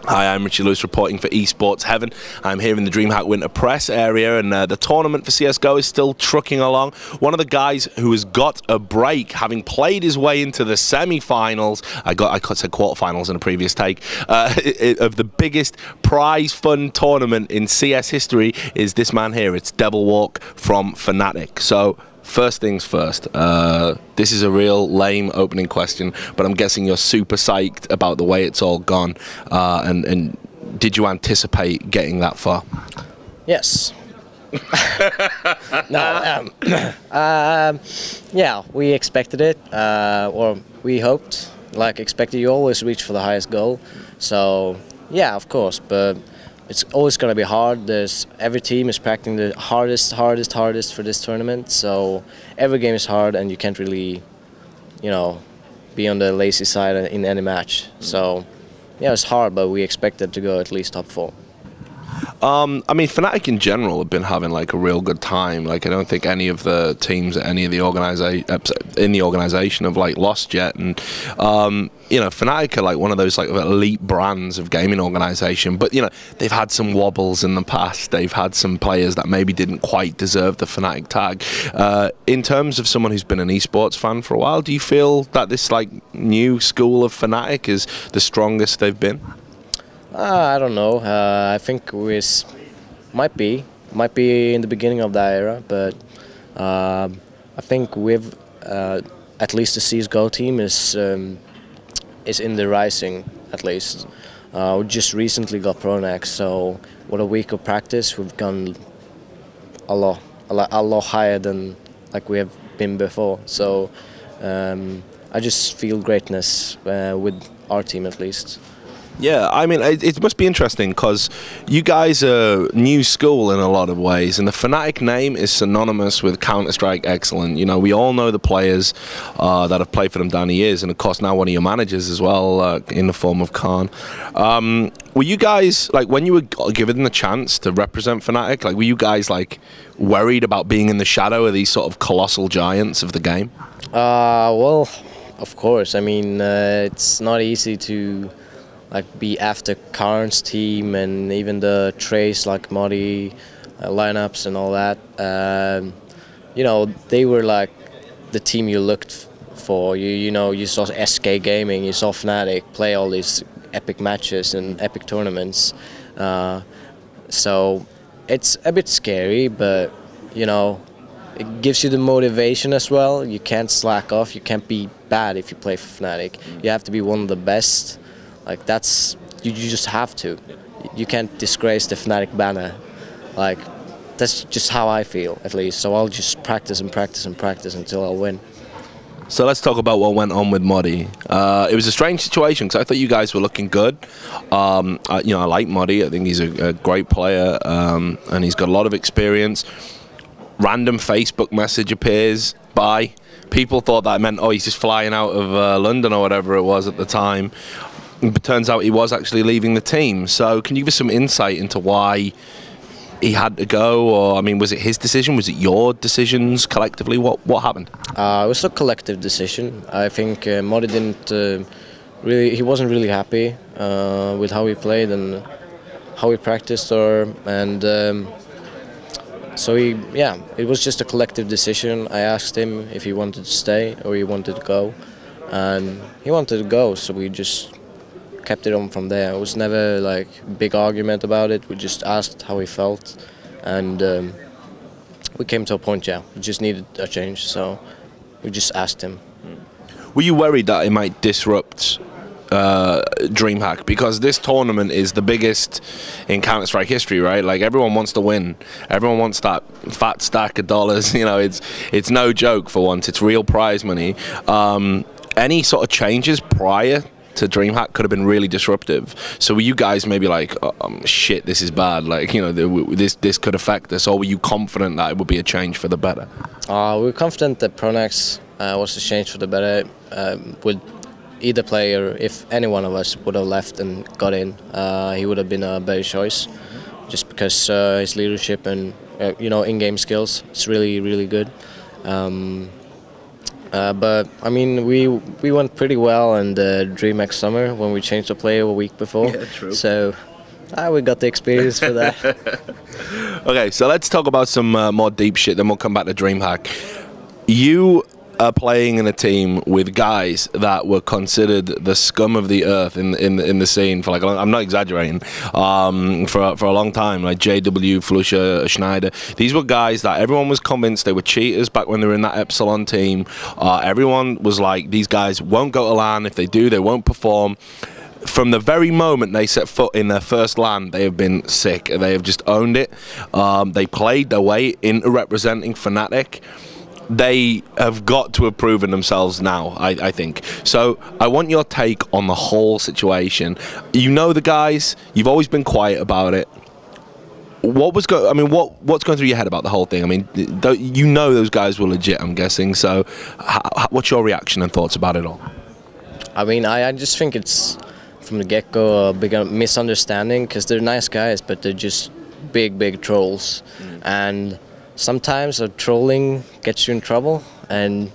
Hi, I'm Richie Lewis reporting for Esports Heaven. I'm here in the DreamHack Winter Press area, and the tournament for CSGO is still trucking along. One of the guys who has got a break, having played his way into the semi-finals, I said quarterfinals in a previous take, of the biggest prize fund tournament in CS history, is this man here. It's Devilwalk from Fnatic. So, first things first, this is a real lame opening question, but I'm guessing you're super psyched about the way it's all gone. And did you anticipate getting that far? Yes. No. Yeah, we expected it, or we hoped. Like expected, you always reach for the highest goal. So yeah, of course, but it's always going to be hard. Every team is practicing the hardest for this tournament. So every game is hard, and you can't really, be on the lazy side in any match. So yeah, it's hard, but we expected to go at least top 4. I mean, Fnatic in general have been having like a real good time. Like, I don't think any of the teams at any of the organization have like lost yet. And Fnatic are like one of those like elite brands of gaming organization. But they've had some wobbles in the past. They've had some players that maybe didn't quite deserve the Fnatic tag. In terms of someone who's been an esports fan for a while, do you feel that this like new school of Fnatic is the strongest they've been? I don't know. I think we might be in the beginning of that era, but I think with at least the CS:GO team is in the rising at least. We just recently got Pronax, so with a week of practice, we've gone a lot higher than like we have been before. So I just feel greatness with our team at least. Yeah, I mean, it must be interesting because you guys are new school in a lot of ways, and the Fnatic name is synonymous with Counter-Strike excellent. We all know the players that have played for them down the years, and of course now one of your managers as well, in the form of Khan. Were you guys, like, when you were given the chance to represent Fnatic, like, were you guys, like, worried about being in the shadow of these sort of colossal giants of the game? Well, of course. I mean, it's not easy to be after Karn's team and even the Trace like Modi lineups and all that. They were like the team you looked for. You saw SK Gaming, you saw Fnatic play all these epic matches and epic tournaments. So it's a bit scary, but it gives you the motivation as well. You can't slack off. You can't be bad if you play for Fnatic. You have to be one of the best. Like you just have to. You can't disgrace the Fnatic banner. Like that's just how I feel, at least. So I'll just practice and practice and practice until I'll win. So let's talk about what went on with Modi. It was a strange situation because I thought you guys were looking good. I like Modi. I think he's a great player, and he's got a lot of experience. Random Facebook message appears. Bye. People thought that meant, oh, he's just flying out of London or whatever it was at the time. It turns out he was actually leaving the team. So can you give us some insight into why he had to go? Or, I mean, was it his decision? Was it your decisions collectively? What happened? It was a collective decision. I think Modi he wasn't really happy with how he played and how he practiced, so it was just a collective decision. I asked him if he wanted to stay or he wanted to go, and he wanted to go, so we just kept it on from there. It was never like a big argument about it. We just asked how he felt, and we came to a point, we just needed a change, so we just asked him. Were you worried that it might disrupt DreamHack, because this tournament is the biggest in Counter-Strike history, right? Like, everyone wants to win. Everyone wants that fat stack of dollars. It's no joke for once. It's real prize money. Any sort of changes prior to DreamHack could have been really disruptive. So were you guys maybe like, oh, shit, this is bad, like, this could affect us, or were you confident that it would be a change for the better? We were confident that Pronax was a change for the better. With either player, if any one of us would have left and got in, he would have been a better choice, just because his leadership and in-game skills, it's really, really good. But I mean, we went pretty well in the DreamHack Summer when we changed the player a week before. Yeah, true. So we got the experience for that. Okay, so let's talk about some more deep shit. Then we'll come back to DreamHack. You are playing in a team with guys that were considered the scum of the earth in the scene for like a long, I'm not exaggerating, for a long time, like JW, Flusha, Schneider. These were guys that everyone was convinced they were cheaters back when they were in that Epsilon team. Everyone was like, these guys won't go to LAN. If they do, they won't perform. From the very moment they set foot in their first LAN, they have been sick. They have just owned it. They played their way into representing fnatic. They have got to have proven themselves now, I think. So I want your take on the whole situation. You know the guys. You've always been quiet about it. What's going through your head about the whole thing? I mean, you know those guys were legit, I'm guessing. So what's your reaction and thoughts about it all? I mean, I just think it's from the get-go a big misunderstanding, because they're nice guys, but they're just big trolls. And sometimes trolling gets you in trouble, and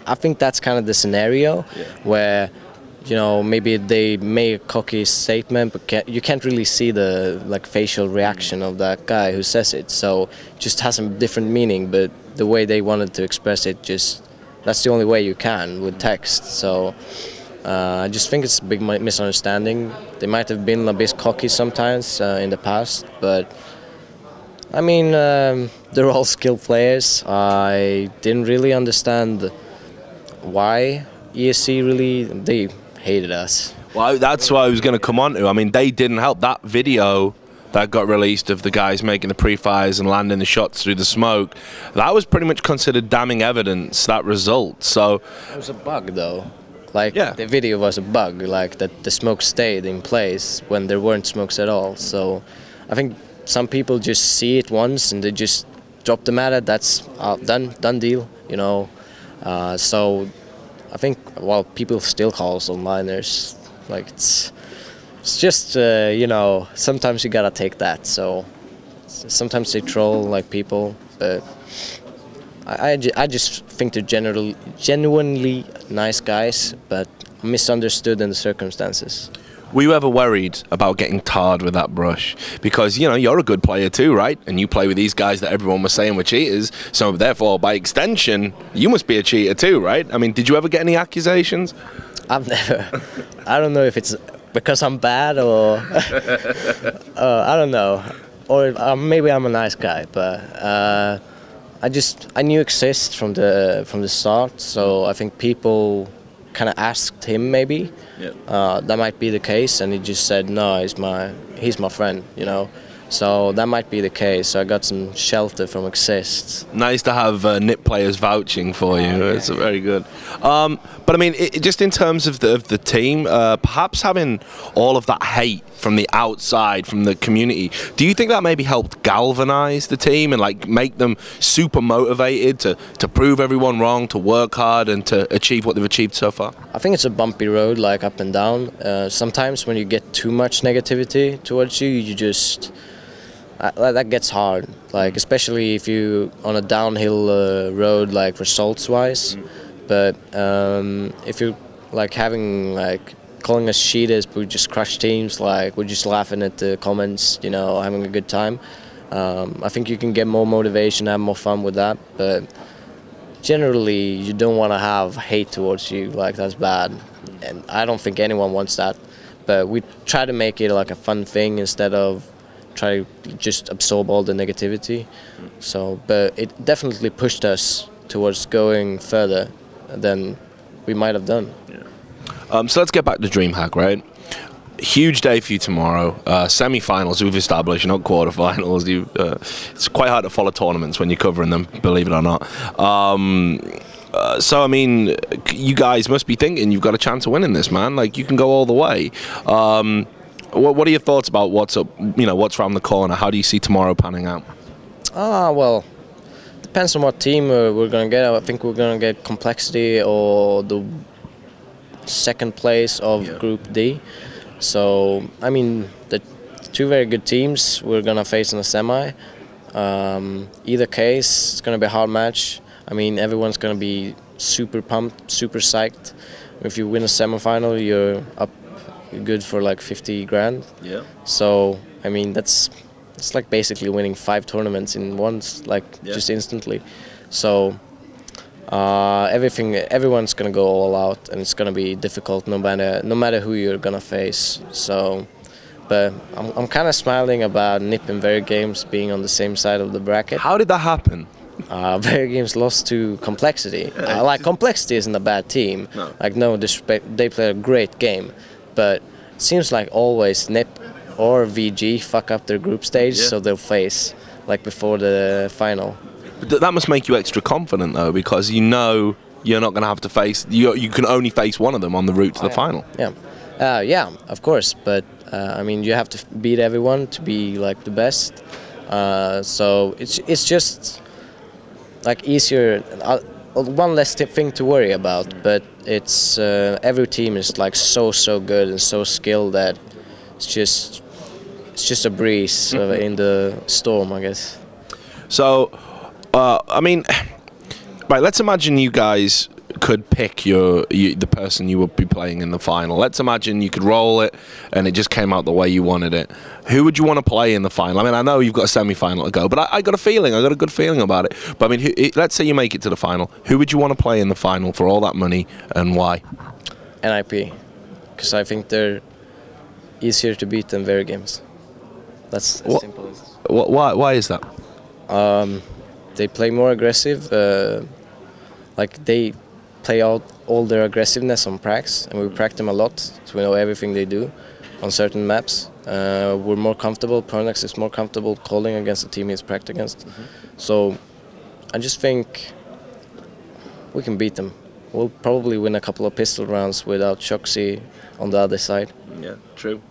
I think that's kind of the scenario where, you know, maybe they make a cocky statement, but you can't really see the facial reaction of that guy who says it. So it just has a different meaning, but the way they wanted to express it, that's the only way you can with text. So I just think it's a big misunderstanding. They might have been a bit cocky sometimes in the past, but I mean, they're all skilled players. I didn't really understand why ESC they hated us. Well, that's what I was going to come on to. I mean, they didn't help. That video that got released of the guys making the pre-fires and landing the shots through the smoke, that was pretty much considered damning evidence, that result. So it was a bug, though. Like, the video was a bug, like that the smoke stayed in place when there weren't smokes at all. So I think some people just see it once and they just drop the matter. That's done deal, you know. So I think, well, people still call us onliners. Like, it's just you know, sometimes you gotta take that. So sometimes they troll like people, but I just think they're genuinely nice guys, but misunderstood in the circumstances. Were you ever worried about getting tarred with that brush? Because, you know, you're a good player too, right? And you play with these guys that everyone was saying were cheaters. So therefore, by extension, you must be a cheater too, right? I mean, did you ever get any accusations? I've never. I don't know if it's because I'm bad or I don't know. Or maybe I'm a nice guy, but I knew Exist from the start. So I think people kind of asked him maybe. That might be the case, and he just said no, he's my friend, you know. So that might be the case. So I got some shelter from Exist. Nice to have NIP players vouching for you. It's very good. But I mean, just in terms of the team, perhaps having all of that hate from the outside, from the community, do you think that maybe helped galvanize the team and like make them super motivated to prove everyone wrong, to work hard and to achieve what they've achieved so far? I think it's a bumpy road, like up and down. Sometimes when you get too much negativity towards you, you just that gets hard, like especially if you on a downhill road, like results-wise. But if you're like calling us cheaters, but we just crush teams, like we're just laughing at the comments, you know, having a good time. I think you can get more motivation, have more fun with that. But generally, you don't want to have hate towards you, like that's bad, and I don't think anyone wants that. But we try to make it like a fun thing instead of try to just absorb all the negativity. So, but it definitely pushed us towards going further than we might have done. So let's get back to DreamHack, right? Huge day for you tomorrow. Semi-finals we've established, not quarterfinals. It's quite hard to follow tournaments when you're covering them, believe it or not. So I mean, you guys must be thinking you've got a chance of winning this, man. Like, you can go all the way. What are your thoughts about what's up? You know, what's around the corner? How do you see tomorrow panning out? Well, depends on what team we're gonna get. I think we're gonna get Complexity or the second place of Group D. So I mean, the two very good teams we're gonna face in the semi. Either case, it's gonna be a hard match. I mean, everyone's gonna be super pumped, super psyched. If you win a semifinal, you're good for like 50 grand. Yeah. So I mean it's like basically winning 5 tournaments in once, like just instantly. So everyone's gonna go all out, and it's gonna be difficult no matter who you're gonna face. So, but I'm kind of smiling about Nip and Very Games being on the same side of the bracket. How did that happen? Very Games lost to Complexity. Like Complexity isn't a bad team. No. Like no disrespect, they play a great game, but it seems like always Nip or VG fuck up their group stage, so they'll face like before the final. But that must make you extra confident though, because you know you're not going to have to face. You can only face one of them on the route to the final. Yeah, yeah, of course. But I mean, you have to beat everyone to be like the best. So it's just like easier. One less thing to worry about. But it's every team is like so good and so skilled that it's just a breeze in the storm, I guess. So. I mean, right, let's imagine you guys could pick the person you would be playing in the final. Let's imagine you could roll it and it just came out the way you wanted it. Who would you want to play in the final? I mean, I know you've got a semi-final to go, but I got a good feeling about it. But I mean, let's say you make it to the final. Who would you want to play in the final for all that money, and why? NIP, because I think they're easier to beat than Very Games. That's as simple as this. Why is that? They play more aggressive, like they play out all their aggressiveness on pracs, and we prac them a lot, so we know everything they do on certain maps. We're more comfortable, Pronax is more comfortable calling against the team he's pracked against. So I just think we can beat them. We'll probably win a couple of pistol rounds without Shoxy on the other side. Yeah, true.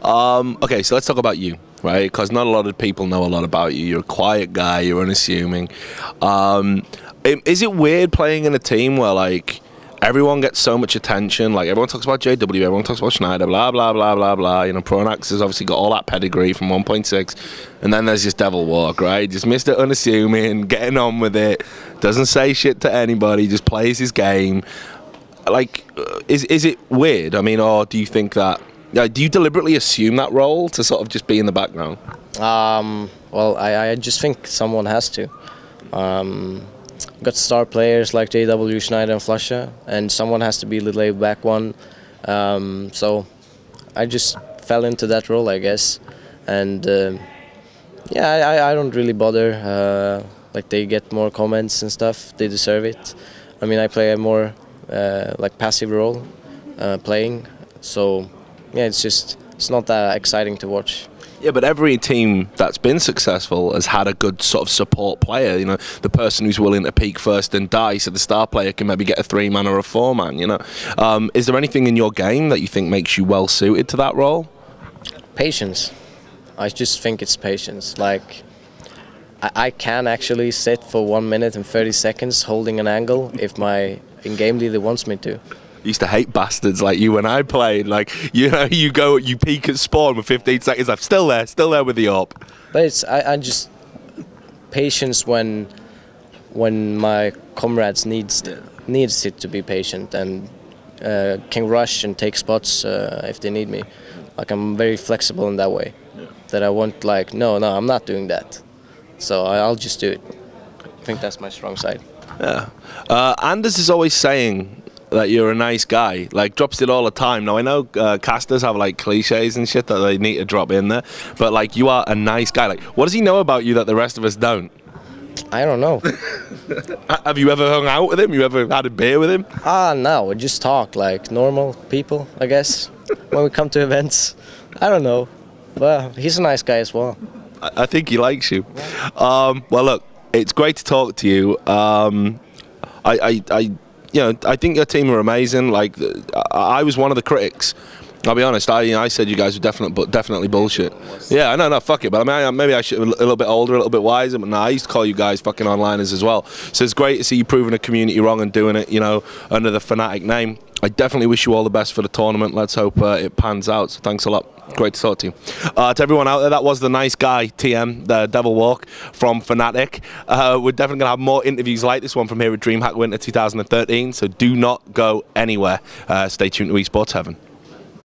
Okay, so let's talk about you. Right, because not a lot of people know a lot about you. You're a quiet guy. You're unassuming. Is it weird playing in a team where like everyone gets so much attention? Like everyone talks about JW, everyone talks about Schneider, blah blah blah blah blah. You know, Pronax has obviously got all that pedigree from 1.6, and then there's just Devilwalk, right? Just Mr. Unassuming, getting on with it, doesn't say shit to anybody, just plays his game. Like, is it weird? I mean, or do you think that? Do you deliberately assume that role to sort of just be in the background? Well, I just think someone has to. Got star players like JW, Schneider and Flusha, and someone has to be the laid-back one. So I just fell into that role, I guess. And yeah, I don't really bother. Like they get more comments and stuff, they deserve it. I mean, I play a more like passive role playing, so yeah, it's not that exciting to watch. Yeah, but every team that's been successful has had a good sort of support player. You know, the person who's willing to peak first and die, so the star player can maybe get a 3-man or a 4-man. You know, is there anything in your game that you think makes you well suited to that role? Patience. I just think it's patience. Like I can actually sit for 1 minute and 30 seconds holding an angle if my in-game leader wants me to. Used to hate bastards like you when I played. Like, you know, you peek at spawn with 15 seconds left, still there with the AWP. But it's I just patience when my comrades needs it to be patient and can rush and take spots if they need me. Like I'm very flexible in that way. That I won't like no, I'm not doing that. So I'll just do it. I think that's my strong side. Yeah. Anders is always saying that you're a nice guy, like drops it all the time. Now I know casters have like cliches and shit that they need to drop in there, but like you are a nice guy. Like, what does he know about you that the rest of us don't? I don't know. Have you ever hung out with him? You ever had a beer with him? No, we just talk like normal people, I guess. When we come to events, I don't know. Well, he's a nice guy as well. I think he likes you. Well, look, it's great to talk to you. You know, I think your team are amazing. Like, I was one of the critics. I'll be honest. I said you guys were definitely bullshit. Yeah, no, fuck it. But I mean, maybe I should be a little bit older, a little bit wiser. But no, I used to call you guys fucking onliners as well. So it's great to see you proving the community wrong and doing it, you know, under the fnatic name. I definitely wish you all the best for the tournament. Let's hope it pans out. So thanks a lot. Great to talk to you. To everyone out there, that was the nice guy, TM, the Devilwalk from Fnatic. We're definitely going to have more interviews like this one from here at DreamHack Winter 2013, so do not go anywhere. Stay tuned to Esports Heaven.